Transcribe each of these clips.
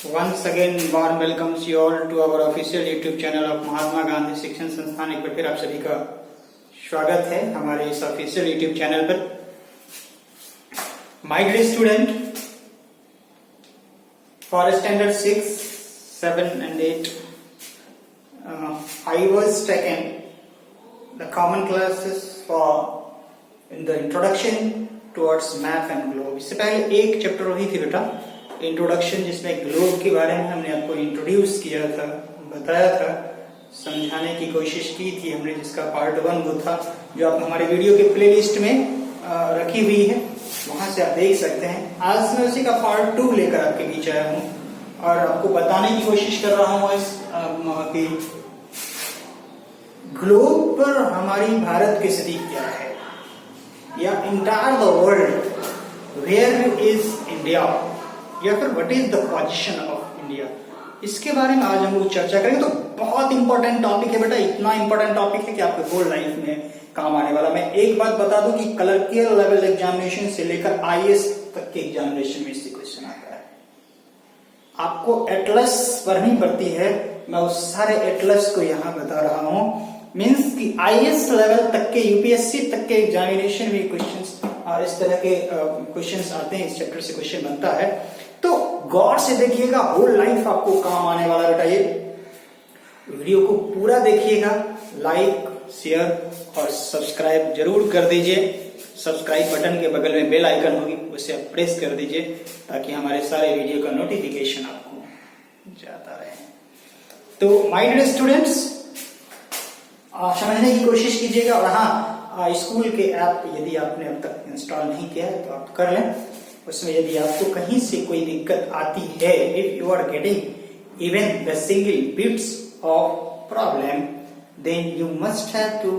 Once again, warm welcomes you all to our official YouTube channel of Mahatma Gandhi शिक्षण संस्थान। एक बार फिर आप सभी का स्वागत है हमारे इस ऑफिशियल YouTube चैनल पर। My dear student, for standard 6, 7 and 8, I was taken the common classes for in the introduction towards map and globe। इससे पहले एक चैप्टर वही थी बेटा इंट्रोडक्शन, जिसमें ग्लोब के बारे में हमने आपको इंट्रोड्यूस किया था, बताया था, समझाने की कोशिश की थी हमने, जिसका पार्ट 1 वो था जो आप हमारे वीडियो के प्लेलिस्ट में रखी हुई है, वहां से आप देख सकते हैं। आज मैं उसी का पार्ट 2 लेकर आपके बीच आया हूँ और आपको बताने की कोशिश कर रहा हूँ इस कि ग्लोब पर हमारी भारत की स्थिति क्या है, या entire the world where is India, या फिर what is the position of India, इसके बारे में आज हम लोग चर्चा करेंगे। तो बहुत इंपॉर्टेंट टॉपिक है बेटा, इतना इंपॉर्टेंट टॉपिक है कि आपके होल लाइफ में काम आने वाला। मैं एक बात बता दूं कि कलर्कियल लेवल एग्जामिनेशन से लेकर आईएएस तक के एग्जामिनेशन में इससे क्वेश्चन आता है। आपको एटलस पढ़नी पड़ती है, मैं उस सारे एटलस को यहां बता रहा हूं। मीन्स कि आईएएस लेवल तक के, यूपीएससी तक के एग्जामिनेशन में क्वेश्चंस और इस तरह के क्वेश्चंस आते हैं, इस चैप्टर से क्वेश्चन बनता है। तो गौर से देखिएगा, होल लाइफ आपको काम आने वाला बेटा। ये वीडियो को पूरा देखिएगा, लाइक शेयर और सब्सक्राइब जरूर कर दीजिए। सब्सक्राइब बटन के बगल में बेल आइकन होगी, उसे आप प्रेस कर दीजिए ताकि हमारे सारे वीडियो का नोटिफिकेशन आपको जाता रहे। तो माय डियर स्टूडेंट्स, समझने की कोशिश कीजिएगा। और हाँ, स्कूल के ऐप यदि आपने अब तक इंस्टॉल नहीं किया है तो आप कर लें। उसमें यदि आपको कहीं से कोई दिक्कत आती है, if you are getting even the single bits of problem, then you must have to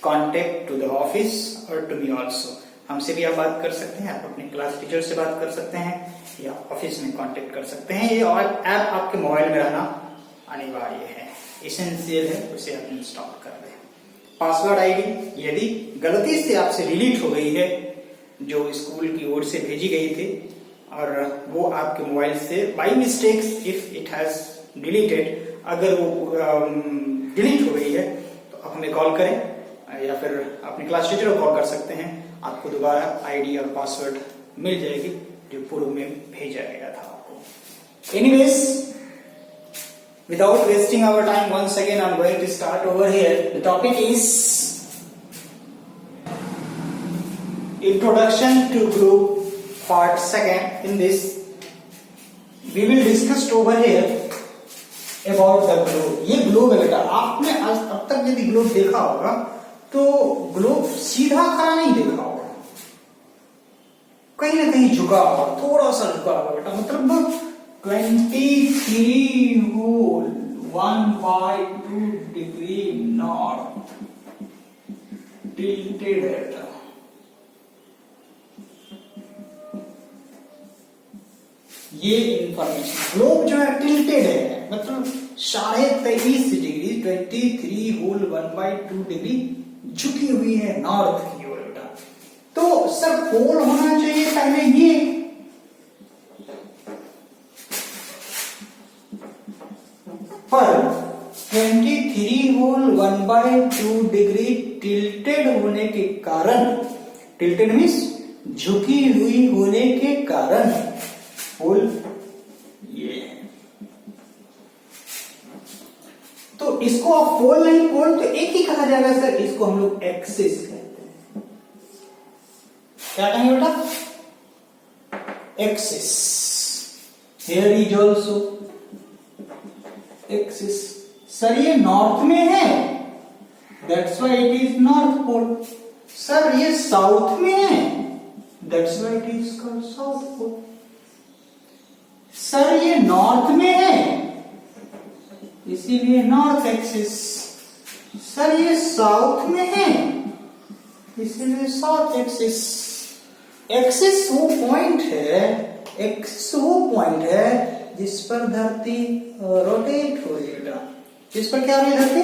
contact to the office और टू मी ऑल्सो। हमसे भी आप बात कर सकते हैं, आप अपने क्लास टीचर से बात कर सकते हैं या ऑफिस में कॉन्टेक्ट कर सकते हैं। ये ऐप आपके मोबाइल में रहना अनिवार्य है, एसेंशियल है, उसे आप इंस्टॉल कर लें। पासवर्ड आईडी यदि गलती से आपसे डिलीट हो गई है, जो स्कूल की ओर से भेजी गई थी, और वो आपके मोबाइल से by mistakes if it has deleted, अगर वो डिलीट हो गई है तो आप हमें कॉल करें या फिर अपने क्लास टीचर को कॉल कर सकते हैं। आपको दोबारा आईडी और पासवर्ड मिल जाएगी जो पूर्व में भेजा गया था आपको। Anyways, without wasting our time, once again I'm going to start over here. The topic is Introduction to Globe Part 2. In this, we will discuss over here about the globe. ये globe है बेटा। आपने आज अब तक यदि globe देखा होगा तो ग्लोब सीधा खड़ा नहीं देखा होगा, कहीं ना कहीं झुका होगा, थोड़ा सा झुका होगा बेटा। मतलब 23 whole 1/2 degree north tilted है। ये इंफॉर्मेशन, ग्लोब जो है टिल्टेड है, मतलब 23.5 डिग्री 23 होल 1/2 डिग्री झुकी हुई है नॉर्थ की ओर बेटा। तो सर पोल होना चाहिए पहले ये, पर 23 होल 1/2 डिग्री टिल्टेड होने के कारण, टिल्टेड मीन्स झुकी हुई होने के कारण पोल ये है। तो इसको आप पोल नहीं, पोल तो एक ही कहा जाएगा सर, इसको हम लोग एक्सिस कहते हैं। क्या कहेंगे बेटा? Axis. Here is also axis. Sir ये नॉर्थ में है, that's why it is north pole. Sir ये साउथ में है, that's why it is called south pole. Sir ये नॉर्थ में है, इसीलिए नॉर्थ एक्सिस। सर ये साउथ में है, इसीलिए साउथ एक्सिस। एक्सिस वो पॉइंट है, एक्सिस वो पॉइंट है जिस पर धरती रोटेट हो रही है। जिस पर क्या हो रही है? धरती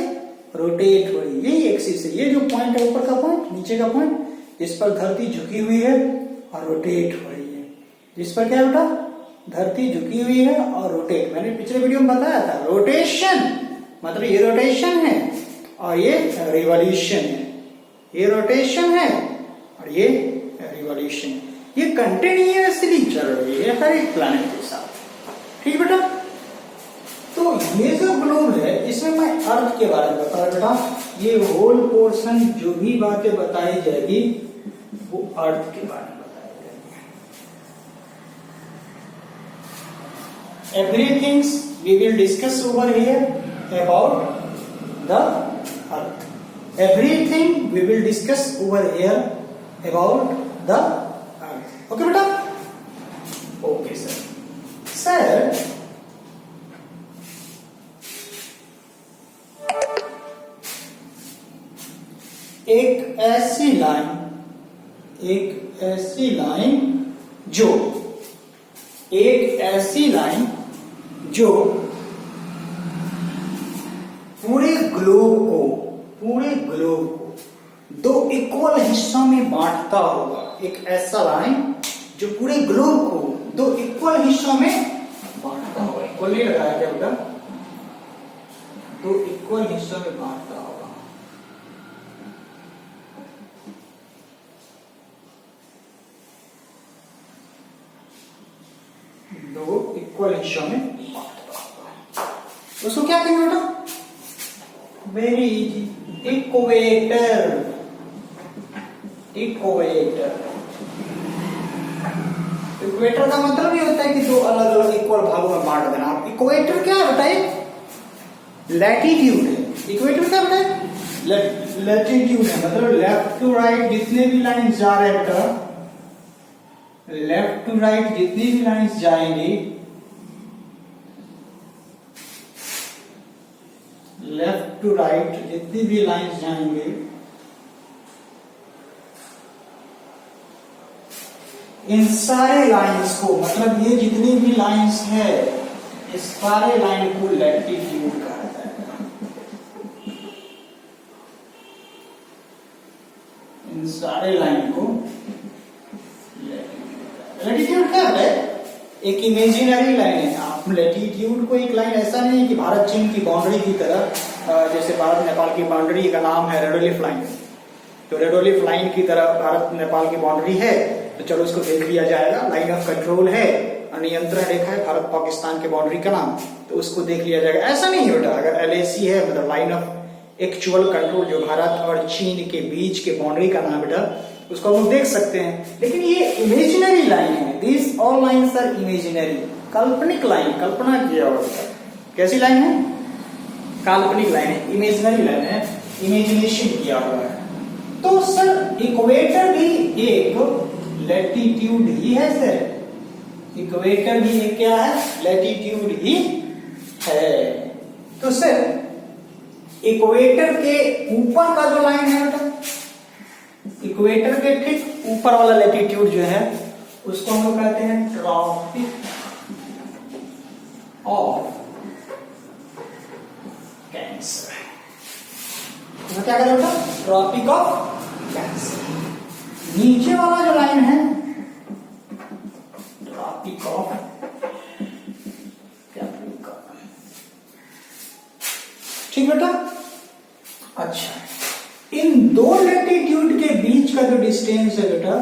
रोटेट हो रही है, यही एक्सिस है। ये जो पॉइंट है, ऊपर का पॉइंट, नीचे का पॉइंट, जिस पर धरती झुकी हुई है और रोटेट हो रही है, जिस पर क्या बेटा धरती झुकी हुई है और रोटेट, मैंने पिछले वीडियो में बताया था रोटेशन मतलब ये रोटेशन है और ये रिवॉल्यूशन है, ये रोटेशन है और ये रिवॉल्यूशन है, ये कंटिन्यूअसली चल रही है हर एक प्लैनेट के साथ। ठीक बेटा, तो ये जो ग्लोब है इसमें मैं अर्थ के बारे में बता रहा बेटा, ये होल पोर्शन जो भी बातें बताई जाएगी वो अर्थ के बारे में बताई जाएगी। Everything we will discuss over here about the earth, everything we will discuss over here about the earth. Okay बेटा, ओके सर। सर एक ऐसी जो पूरे ग्लोब को दो इक्वल हिस्सों में बांटता होगा, एक ऐसा लाइन जो पूरे ग्लोब को दो इक्वल हिस्सों में बांटता होगा। इक्वल नहीं लगाया क्या बेटा, दो इक्वल हिस्सों में बांटता होगा, दो इक्वल हिस्सों में बांटता होगा। उसको क्या कहेंगे बेटा, वेरी इजी, इक्वेटर। इक्वेटर का मतलब ये होता है कि दो अलग अलग इक्वल भागों में बांट देना। आप इक्वेटर क्या है बताइए, लैटिट्यूड है। इक्वेटर क्या बताए, लैटिट्यूड है, मतलब लेफ्ट टू राइट जितने भी लाइन जा रहे हैं बेटा, लेफ्ट टू राइट जितनी भी लाइंस जाएंगी, लेफ्ट टू राइट जितनी भी लाइंस जाएंगे, इन सारे लाइंस को, मतलब ये जितनी भी लाइंस है इस सारे लाइन को लैटिट्यूड कहा जाएगा। इन सारे लाइन को लैटिट्यूड क्या है, एक इमेजिनरी लाइन है। आप लैटिट्यूड को एक लाइन ऐसा नहीं है कि भारत चीन की बाउंड्री की तरह, जैसे भारत नेपाल की बाउंड्री का नाम है रेडोलिफ लाइन, तो रेडोलिफ लाइन की तरह भारत नेपाल की बाउंड्री है तो चलो उसको देख लिया जाएगा। लाइन ऑफ कंट्रोल है, नियंत्रण रेखा है भारत पाकिस्तान के बाउंड्री का नाम, तो उसको देख लिया जाएगा। ऐसा नहीं बेटा, अगर एलएसी है मतलब लाइन ऑफ एक्चुअल कंट्रोल जो भारत और चीन के बीच के बाउंड्री का नाम बेटा, उसको हम लोग देख सकते हैं। लेकिन ये इमेजिनरी लाइन है, this all lines are imaginary, काल्पनिक लाइन, कल्पना किया हुआ है। कैसी लाइन है, काल्पनिक लाइन है, इमेजिनरी लाइन है, इमेजिनेशन किया हुआ है। तो सर इक्वेटर भी एक लैटिट्यूड ही है सर, इक्वेटर भी एक क्या है, लैटिट्यूड ही है। तो सर इक्वेटर के ऊपर का जो लाइन है बेटा, इक्वेटर के ठीक ऊपर वाला लैटिट्यूड जो है उसको हम लोग कहते हैं ट्रॉपिक ऑफ कैंसर। तो क्या करें बेटा, ट्रॉपिक ऑफ कैंसर। नीचे वाला जो लाइन है ट्रॉपिक ऑफ कैप्रिकॉर्न। ठीक बेटा, अच्छा इन दो लैटिट्यूड के बीच का जो डिस्टेंस है बेटा,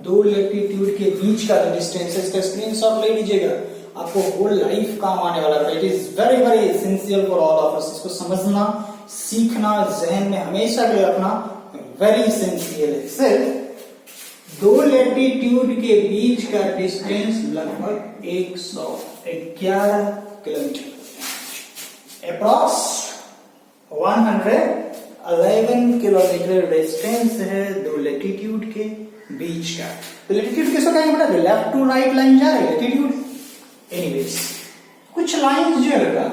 दो लैटिट्यूड के बीच का जो डिस्टेंस है, इसका स्क्रीनशॉट ले लीजिएगा, आपको होल लाइफ काम आने वाला है। It is very very essential for all of us. इसको समझना, सीखना, जहन में हमेशा के लिए रखना वेरी एसेंशियल है। सिर्फ दो लैटिट्यूड के बीच का डिस्टेंस लगभग 111 किलोमीटर, अप्रॉक्स 111 किलोमीटर डिस्टेंस है दो लैटिट्यूड के बीच का। तो लैटिट्यूड किसको कहेंगे बेटा, लेफ्ट टू राइट लाइन जा रही है लैटिट्यूड। एनीवेज कुछ लाइन जो है बेटा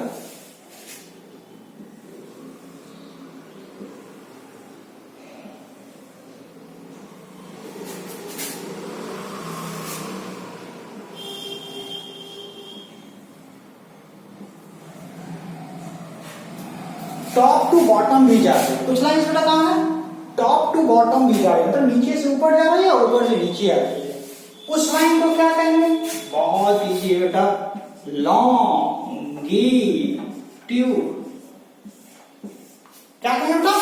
टॉप टू बॉटम भी जा रही है, कुछ लाइन्स बेटा कहां है, टॉप टू बॉटम भी जा रही है, मतलब नीचे से ऊपर जा रही है और ऊपर से नीचे आ रही है। उस लाइन को क्या कहेंगे? बहुत इजी है बेटा, लॉन्गिट्यूड। क्या कहेंगे बेटा?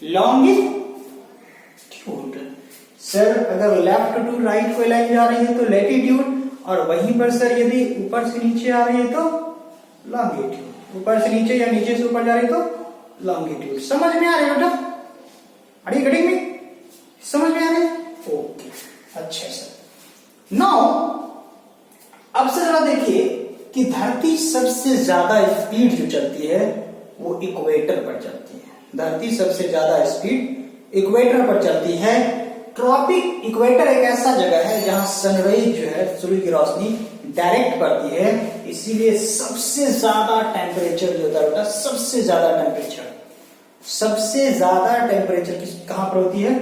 लॉन्गिट्यूड। सर अगर लेफ्ट टू राइट कोई लाइन जा रही है तो लैटिट्यूड, और वहीं पर सर यदि ऊपर से नीचे आ रही है तो लॉन्गिट्यूड। ऊपर से नीचे या नीचे से ऊपर जा रही है तो लॉन्गिट्यूड। समझ में आ रही है बेटा? अड़ी गड़ी में समझ में आ रही है? ओके, अच्छा सर। नाउ अब से जरा देखिए कि धरती सबसे ज्यादा स्पीड जो चलती है वो इक्वेटर पर चलती है। धरती सबसे ज्यादा स्पीड इक्वेटर पर चलती है। ट्रॉपिक इक्वेटर एक ऐसा जगह है जहां सनराइज जो है, सूर्य की रोशनी डायरेक्ट पड़ती है, इसीलिए सबसे ज्यादा टेम्परेचर जो होता है बेटा, सबसे ज्यादा टेम्परेचर कहां पर होती है?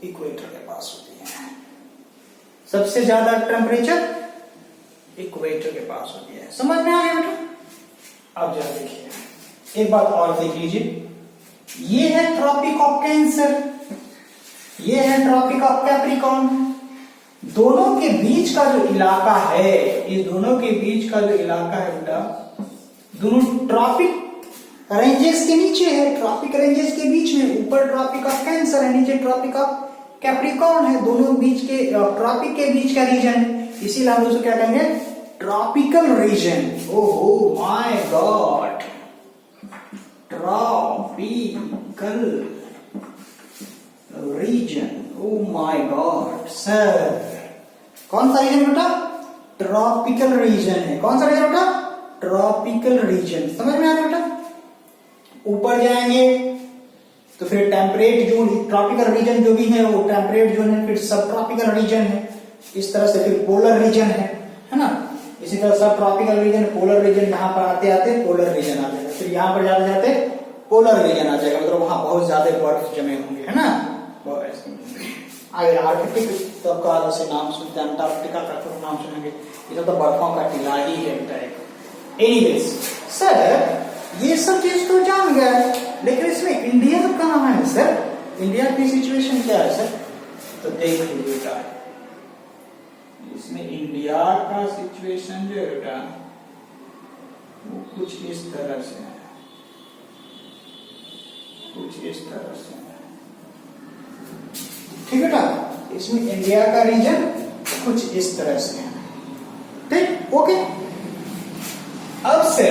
इक्वेटर के पास होती है। सबसे ज्यादा टेम्परेचर इक्वेटर के पास होती है। समझ में आ गया बेटा? अब जरा देखिए एक बात और देख लीजिए, ये है ट्रॉपिक ऑफ कैंसर, ये है ट्रॉपिक ऑफ कैप्रिकॉर्न। दोनों के बीच का जो इलाका है, इस दोनों के बीच का जो इलाका है बेटा, दोनों ट्रॉपिक रेंजेस के नीचे है। ट्रॉपिक रेंजेस के बीच में ऊपर ट्रॉपिक ऑफ कैंसर है, नीचे ट्रॉपिक ऑफ कैप्रिकॉर्न है। दोनों बीच के ट्रॉपिक के बीच का रीजन है, इसीलिए हम उसको क्या कहेंगे? Tropical region. Oh my God, tropical region. Oh my God sir, कौन सा रीजन बेटा? ट्रॉपिकल रीजन है। कौन सा रीजन बेटा? Tropical region. समझ में आ रहा है बेटा? ऊपर जाएंगे तो फिर टेम्परेट जोन, ट्रॉपिकल रीजन जो भी है वो टेम्परेट जोन है, फिर सब ट्रॉपिकल रीजन है, इस तरह से फिर पोलर रीजन है ना। इसी तरह सब ट्रॉपिकल रीजन, पोलर रीजन, यहाँ पर आते आते पोलर रीजन आ जाएगा, फिर यहाँ पर जाते जाते पोलर रीजन आ जाएगा, मतलब वहां बहुत ज्यादा बर्फ जमे होंगे, है ना। आगे आर्कटिक तो आपका जैसे नाम सुनते हैं, अंटार्कटिका का तो नाम सुनेंगे, ये तो बर्फों का टीला ही है बेटा। एनीवेज सर ये सब चीज तो जान गया, लेकिन इसमें इंडिया कहाँ है सर? इंडिया की सिचुएशन क्या है सर? तो देख लीजिए बेटा, इसमें इंडिया का सिचुएशन जो है बेटा वो कुछ इस तरह से है, कुछ इस तरह से है, ठीक है बेटा। इसमें इंडिया का रीजन कुछ इस तरह से है, ठीक, ओके। अब से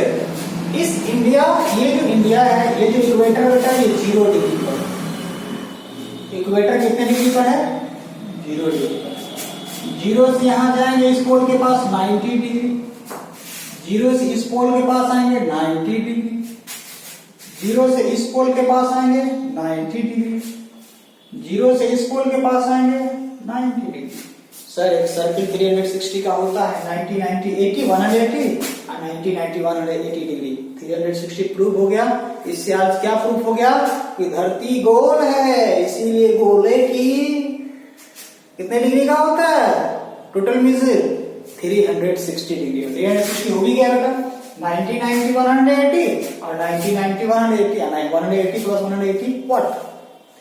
इस इंडिया, ये जो इंडिया है, ये जो इक्वेटर बेटा, ये 0 डिग्री पर, इक्वेटर कितने डिग्री पर है? 0 डिग्री पर। 0 से यहां जाएंगे इस पोल के पास 90 डिग्री, 0 से इस पोल के पास आएंगे 90 डिग्री, 0 से इस पोल के पास आएंगे 90 डिग्री, 0 से इस पोल के पास आएंगे 90 डिग्री। सर एक सर्किल 360 का होता है, 90 90 80 180 90 90 180 डिग्री, 360 प्रूफ हो गया। इससे आज क्या प्रूफ हो गया? कि धरती गोल है, इसीलिए गोले की कितने डिग्री का होता है? Total means 360 degree. 360 हो भी गया बेटा, 90 90 180 और 90 90 180, 180 plus 180 what?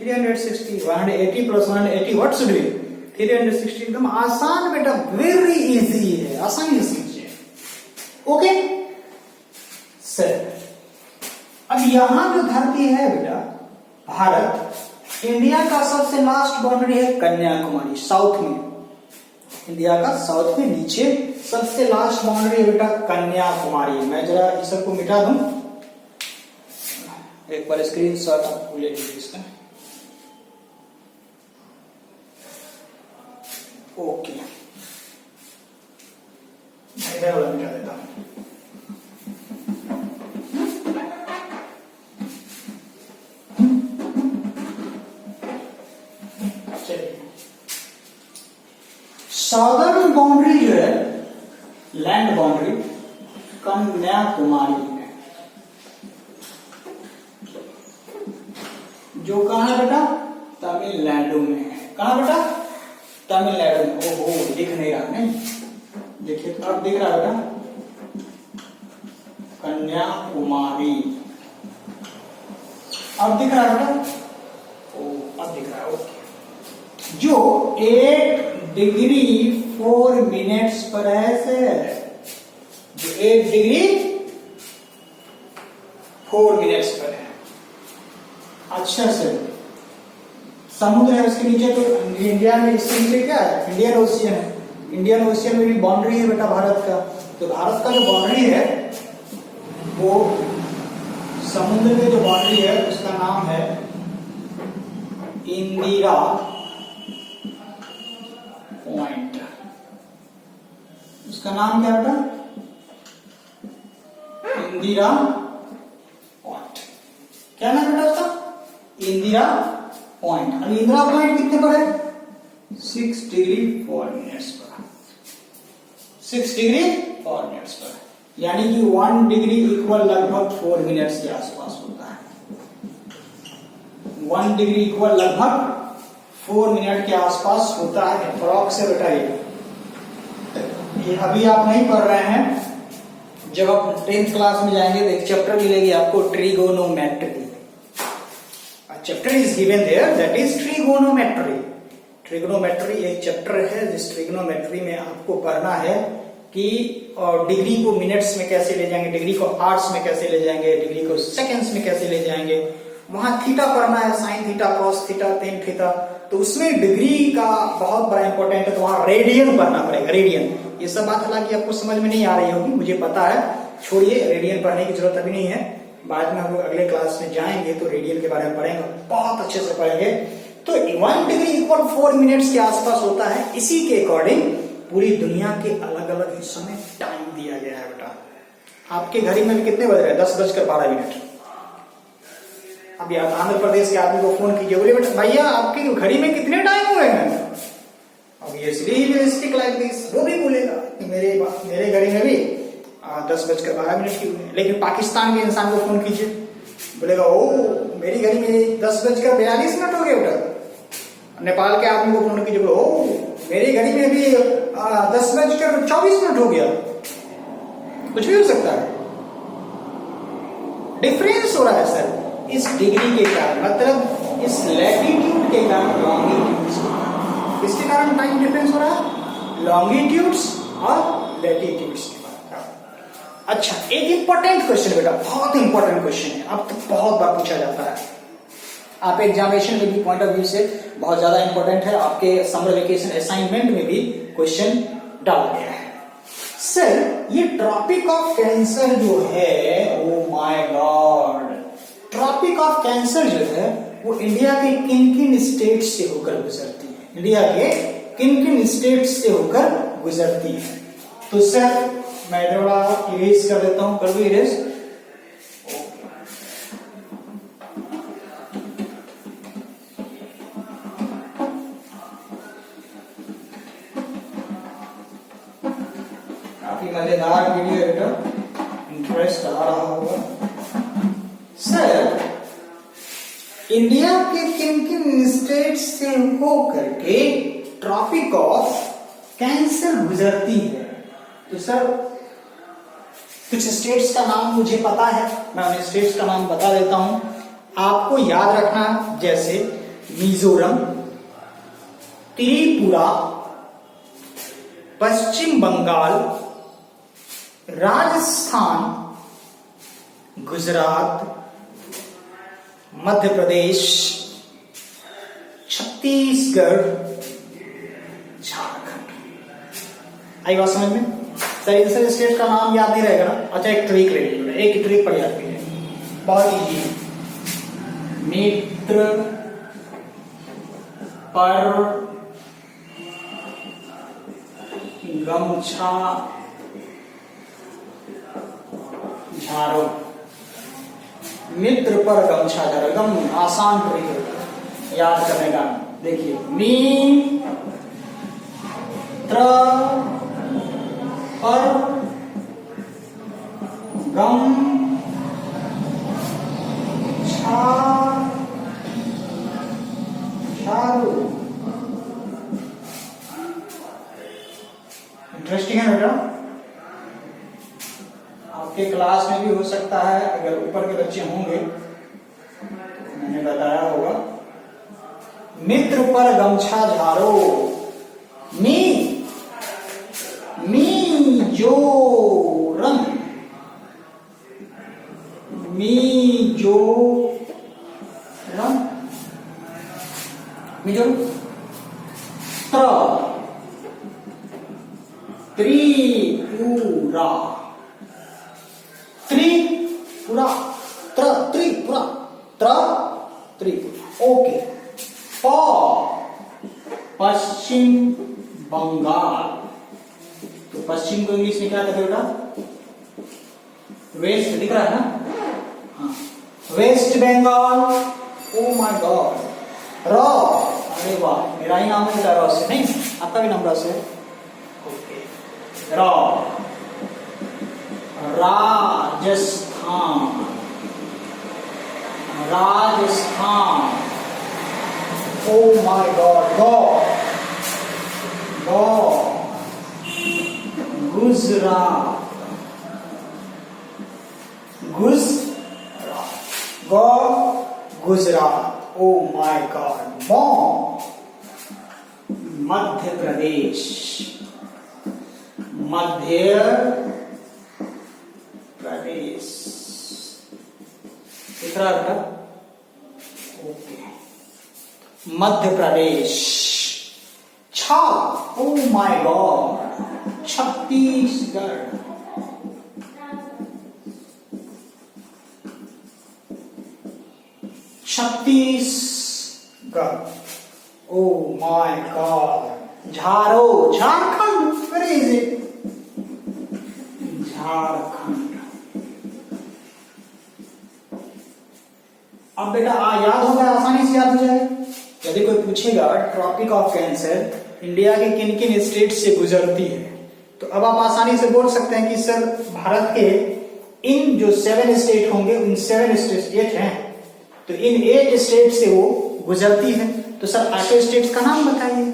360, 180 plus 180 what should be? 360। एकदम आसान बेटा, वेरी इजी है, आसानी से समझिए, ओके सर। अब यहां जो धरती है बेटा, भारत, इंडिया का सबसे लास्ट बाउंड्री है कन्याकुमारी, साउथ में, इंडिया का साउथ में नीचे सबसे लास्ट बाउंड्री है बेटा कन्याकुमारी। मैं जरा इस सबको मिटा दूं, एक बार स्क्रीनशॉट आपको ले लीजिए इसका, ओके। इधर वाला मिटा देता हूं। साउदर्न बाउंड्री जो है, लैंड बाउंड्री कन्याकुमारी है, जो कहां है बेटा? तमिलनाडु में है। कहां बेटा? तमिलनाडु में। ओहो दिख नहीं रहा, नहीं देखिए तो अब दिख रहा है बेटा, कन्याकुमारी अब दिख रहा है बेटा, ओ अब दिख रहा है, ओके। जो 8 डिग्री 4 मिनट्स पर है सर। 8 डिग्री 4 मिनट्स पर है। अच्छा सर, समुद्र है उसके नीचे, तो इंडिया में इसके नीचे क्या है? इंडियन ओशियन है। इंडियन ओशियन में भी बाउंड्री है बेटा भारत का। तो भारत का जो बाउंड्री है वो समुद्र में जो बाउंड्री है उसका नाम है इंदिरा पॉइंट। उसका नाम क्या बेटा? इंदिरा पॉइंट। क्या नाम बेटा उसका? इंदिरा पॉइंट। अब इंदिरा पॉइंट कितने पर है? 6 डिग्री 4 मिनट्स पर। 6 डिग्री 4 मिनट्स पर, यानी कि 1 डिग्री इक्वल लगभग 4 मिनट्स के आसपास होता है। 1 डिग्री इक्वल लगभग 4 मिनट के आसपास होता है अप्रॉक्स से बेटा। ये अभी आप नहीं पढ़ रहे हैं, जब आप 10th क्लास में जाएंगे तो एक चैप्टर मिलेगी आपको, trigonometry. Chapter is given there, that is trigonometry. Trigonometry एक चैप्टर है जिस ट्रिगोनोमेट्री में आपको पढ़ना है कि डिग्री को मिनट्स में कैसे ले जाएंगे, डिग्री को आवर्स में कैसे ले जाएंगे, डिग्री को सेकंड्स में कैसे ले जाएंगे। वहां थीटा पढ़ना है, sine theta, cos theta, tan theta. तो उसमें डिग्री का बहुत बड़ा इंपॉर्टेंट है, तो वहां रेडियन पढ़ना पड़ेगा। रेडियन, ये सब बात हालांकि आपको समझ में नहीं आ रही होगी, मुझे पता है, छोड़िए, रेडियन पढ़ने की जरूरत अभी नहीं है। बाद में हम लोग अगले क्लास में जाएंगे तो रेडियन के बारे में पढ़ेंगे, बहुत अच्छे से पढ़ेंगे। तो 1 डिग्री इक्वल 4 मिनट्स के आसपास होता है। इसी के अकॉर्डिंग पूरी दुनिया के अलग अलग हिस्सों में टाइम दिया गया है बेटा। आपके घड़ी में कितने बज रहे हैं? 10:12। अब यार आंध्र प्रदेश के आदमी को फोन कीजिए, बोले बेटा भैया आपकी घड़ी में कितने टाइम हुए हैं? अब ये रियलिस्टिक लाइक दिस, वो भी बोलेगा कि मेरे घड़ी में भी 10:12 की हुई है। लेकिन पाकिस्तान के इंसान को फोन कीजिए, बोलेगा ओ मेरी घड़ी में 10:42 हो गए बेटा। नेपाल के आदमी को फोन कीजिए, ओ मेरी घड़ी में भी 10:24 हो गया। कुछ भी हो सकता है, डिफरेंस हो रहा है सर इस डिग्री के कारण, मतलब इस लैटिट्यूड के कारण, लॉन्गिट्यूड्स के कारण। किसके कारण टाइम डिफरेंस हो रहा है? लॉन्गिट्यूड्स और लैटिट्यूड्स के कारण। अच्छा, एक इंपॉर्टेंट क्वेश्चन बेटा, बहुत इंपॉर्टेंट क्वेश्चन है, अब तक बहुत बार पूछा जाता है। आप एग्जामिनेशन में भी पॉइंट ऑफ व्यू से बहुत ज्यादा इंपॉर्टेंट है, आपके समर वेकेशन असाइनमेंट में भी क्वेश्चन डाला गया है। सर ये ट्रॉपिक ऑफ कैंसर जो है, oh my god, tropic of cancer जो है वो इंडिया के किन किन स्टेट से होकर गुजरती है? इंडिया के किन किन स्टेट से होकर गुजरती है? तो सर मैं थोड़ा इरेज कर देता हूं, कर दो इरेज। काफी मजेदार वीडियो है बेटा, इंटरेस्ट आ रहा होगा। सर इंडिया के किन किन स्टेट से होकर के ट्रॉपिक ऑफ कैंसर गुजरती है? तो सर कुछ स्टेट्स का नाम मुझे पता है, मैं उन स्टेट्स का नाम बता देता हूं, आपको याद रखना। जैसे मिजोरम, त्रिपुरा, पश्चिम बंगाल, राजस्थान, गुजरात, मध्य प्रदेश, छत्तीसगढ़, झारखंड। आई बात समझ में? सर इन सब स्टेट का नाम याद नहीं रहेगा ना? अच्छा एक ट्रिक ले लीजिए, एक ट्रिक पड़ जाती है, बहुत इजी। मित्र पर गमछा झाड़ो। मित्र पर गमछा झाड़ो, एकदम आसान ट्रिक है याद करने का। देखिए, मित्र पर गमछा झाड़ो। इंटरेस्टिंग है बेटा, आपके क्लास में भी हो सकता है, अगर ऊपर के बच्चे होंगे तो मैंने बताया होगा। मित्र पर गमछा झाड़ो, मिजोरम, मिजोरम, मिजोरम। त्रिपुरा, त्रिपुरा, त्रिपुरा, त्रिपुरा। ओके। पश्चिम बंगाल, तो पश्चिम को इंग्लिश में क्या कहते बेटा? वेस्ट, दिख रहा है ना? हाँ, West Bengal. Oh my god. अरे वाह, मेरा ही नाम है बेटा रॉ से, नहीं आपका भी नाम रॉ से। Okay. Rajasthan, Rajasthan. Oh my God. Gujarat, Gujarat. Oh my God. Madhya Pradesh, Madhya Pradesh. दिख रहा है? Okay. Madhya Pradesh. Oh my God. Chhattisgarh, Chhattisgarh. Oh my God. Jharkhand. Where is it? Jharkhand. अब बेटा याद हो गया, आसानी से याद हो जाए। यदि कोई पूछेगा ट्रॉपिक ऑफ कैंसर इंडिया के किन किन स्टेट से गुजरती है, तो अब आप आसानी से बोल सकते हैं कि सर भारत के इन जो 7 स्टेट होंगे, उन 7 स्टेट 8 हैं, तो इन 8 स्टेट से वो गुजरती है। तो सर 8 स्टेट्स का नाम बताइए।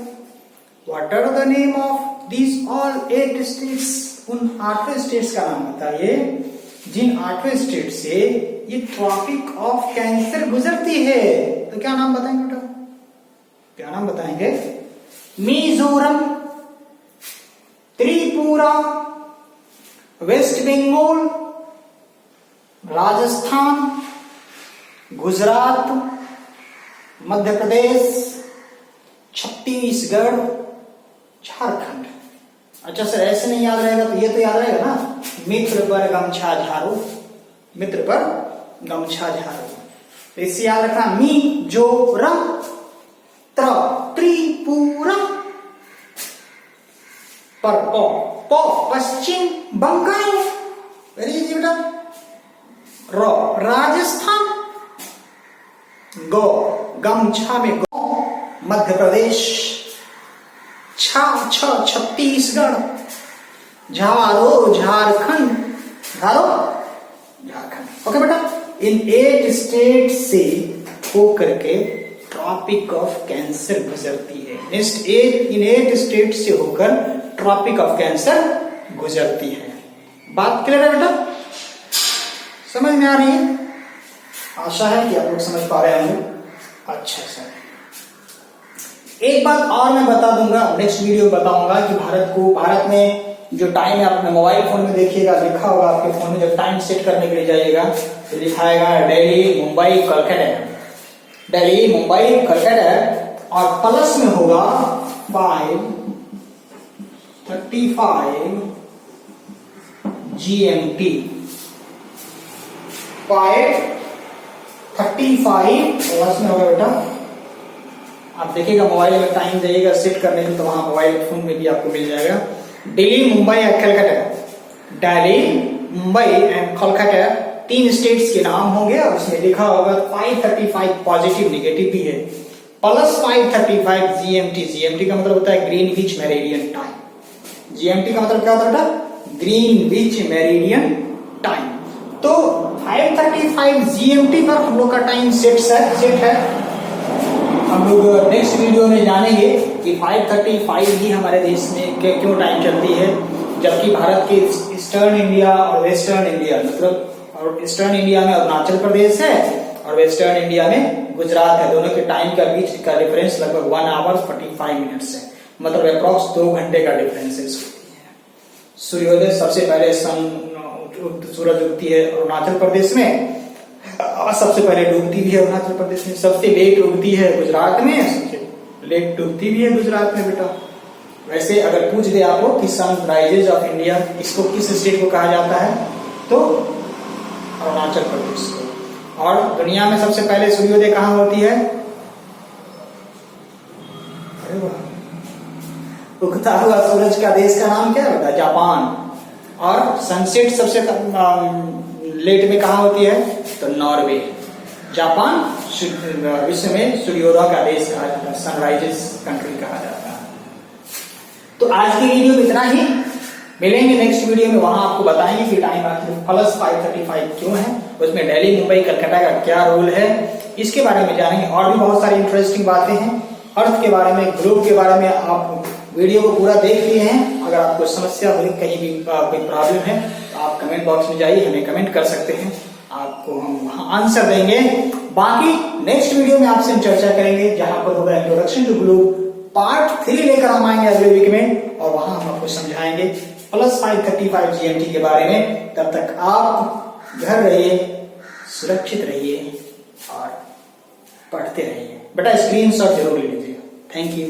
What are the name of these all 8 states? उन 8 स्टेट्स का नाम बताइए जिन 8 स्टेट से ये ट्रॉपिक ऑफ कैंसर गुजरती है। तो क्या नाम बताएंगे बेटा? क्या नाम बताएंगे? मिजोरम, त्रिपुरा, वेस्ट बंगाल, राजस्थान, गुजरात, मध्य प्रदेश, छत्तीसगढ़, झारखंड। अच्छा सर ऐसे नहीं याद रहेगा तो ये तो याद रहेगा ना, मित्र पर गमछा झाड़ो, मित्र पर गमछा झाड़ो। तो इससे याद रखना मिजोरम, त्रिपुरा, पर पश्चिम बंगाल, वेरी इजी बेटा। राजस्थान, गमछा में गो, मध्य प्रदेश, छत्तीसगढ़, झारखंड। ओके बेटा, इन 8 स्टेट से होकर के ट्रॉपिक ऑफ कैंसर गुजरती है। इन 8 स्टेट से होकर ट्रॉपिक ऑफ कैंसर गुजरती है। बात क्लियर है बेटा? समझ में आ रही है? आशा है कि आप लोग समझ पा रहे होंगे। अच्छा सर, एक बात और मैं बता दूंगा, नेक्स्ट वीडियो बताऊंगा कि भारत में जो टाइम है, अपने मोबाइल फोन में देखिएगा, लिखा होगा आपके फोन में, जब टाइम सेट करने के लिए जाइएगा तो लिखाएगा दिल्ली मुंबई कोलकाता, दिल्ली मुंबई कोलकाता, और प्लस में होगा 5:35 GMT, 5:35 प्लस में होगा बेटा। आप देखिएगा मोबाइल में टाइम जाइएगा सेट करने में, तो वहां मोबाइल फोन में भी आपको मिल जाएगा। दिल्ली मुंबई और कोलकाता, दिल्ली मुंबई एंड कोलकाता 3 स्टेट्स के नाम होंगे, और उसमें लिखा होगा 5:35 पॉजिटिव नेगेटिव भी है, प्लस 5:35 GMT। GMT का मतलब होता है ग्रीनविच मेरिडियन टाइम। GMT का मतलब क्या होता है बेटा? Greenwich meridian time. तो 5:35 GMT पर हम लोग का टाइम सेट है। हम लोग नेक्स्ट वीडियो में जानेंगे कि 5:35 ही हमारे देश में क्यों टाइम चलती है, जबकि भारत के ईस्टर्न इंडिया और वेस्टर्न इंडिया, मतलब और ईस्टर्न इंडिया में अरुणाचल प्रदेश है और वेस्टर्न इंडिया में गुजरात है। दोनों के टाइम का बीच का डिफरेंस लगभग 1 hour 45 minutes है। मतलब अप्रॉक्स 2 घंटे का डिफरेंसेस होती है। सूर्योदय सबसे पहले सूरज उगती है अरुणाचल प्रदेश में, और सबसे पहले डूबती भी है अरुणाचल प्रदेश में। सबसे लेट उगती है गुजरात में, सबसे लेट डूबती भी है गुजरात में बेटा। वैसे अगर पूछ दे आपको कि सनराइजेज ऑफ इंडिया इसको किस स्टेट को कहा जाता है, तो अरुणाचल प्रदेश को। और दुनिया में सबसे पहले सूर्योदय कहाँ होती है? अरे वाह, उगता हुआ सूरज का देश का नाम क्या होता है? जापान। और सनसेट सबसे लेट में कहाँ होती है? तो नॉर्वे। जापान विश्व में सूर्योदय का देश कहा जाता है, सनराइजेस कंट्री कहा जाता है। तो आज की वीडियो में इतना ही, मिलेंगे नेक्स्ट वीडियो में, वहां आपको बताएंगे कि टाइम आखिर +5:35 क्यों है, उसमें दिल्ली, मुंबई, कलकत्ता का क्या रोल है, इसके बारे में जानेंगे। और भी बहुत सारी इंटरेस्टिंग बातें हैं अर्थ के बारे में, ग्लोब के बारे में। आप वीडियो को पूरा देख लिए हैं, अगर आपको समस्या हो, कहीं भी कोई प्रॉब्लम है, तो आप कमेंट बॉक्स में जाइए, हमें कमेंट कर सकते हैं, आपको हम वहां आंसर देंगे। बाकी नेक्स्ट वीडियो में आपसे चर्चा करेंगे, जहां पर होगा इंट्रोडक्शन टू ग्लोब पार्ट 3 लेकर हम आएंगे अगले वीक में, और वहां हम आपको समझाएंगे +5:35 GMT के बारे में। तब तक आप घर रहिए, सुरक्षित रहिए और पढ़ते रहिए। बेटा स्क्रीनशॉट जरूर ले लीजिए। Thank you.